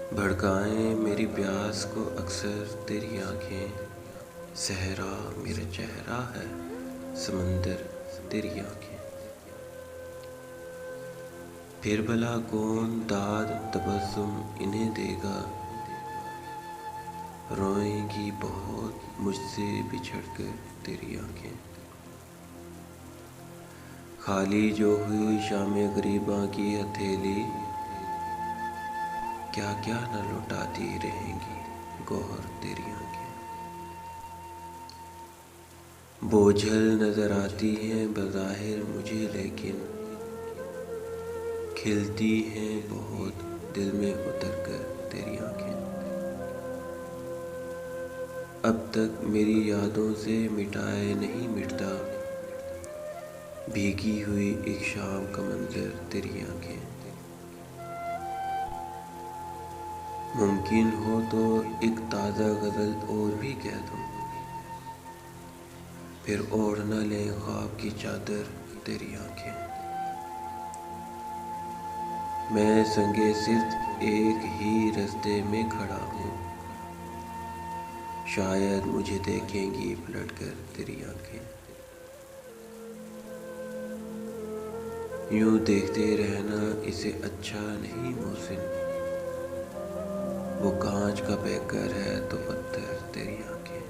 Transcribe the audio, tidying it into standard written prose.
भड़काएं मेरी प्यास को अक्सर तेरी आँखें। सहरा मेरा चेहरा है, समंदर तेरी आँखें। फिर भला कौन दाद तबस्सुम इन्हें देगा। रोएंगी बहुत मुझसे बिछड़कर तेरी आँखें। खाली जो हुई शामे गरीबा की हथेली, क्या क्या न लौटाती रहेंगी गौहर तेरी आँखें। बोझल नजर आती हैं बज़ाहिर मुझे, लेकिन खिलती हैं बहुत दिल में उतर कर तेरी आँखें। अब तक मेरी यादों से मिटाए नहीं मिटता, भीगी हुई एक शाम का मंजर तेरी आँखें। मुमकिन हो तो एक ताज़ा गज़ल और भी कह दूँ, फिर ओढ़ न लें ख्वाब की चादर तेरी आँखें। मैं संगे सिर्फ एक ही रास्ते में खड़ा हूँ, शायद मुझे देखेंगी पलट कर तेरी आँखें। यूँ देखते रहना इसे अच्छा नहीं मोहसिन, वो कांच का बेकर है तो पत्थर तेरी आँखें।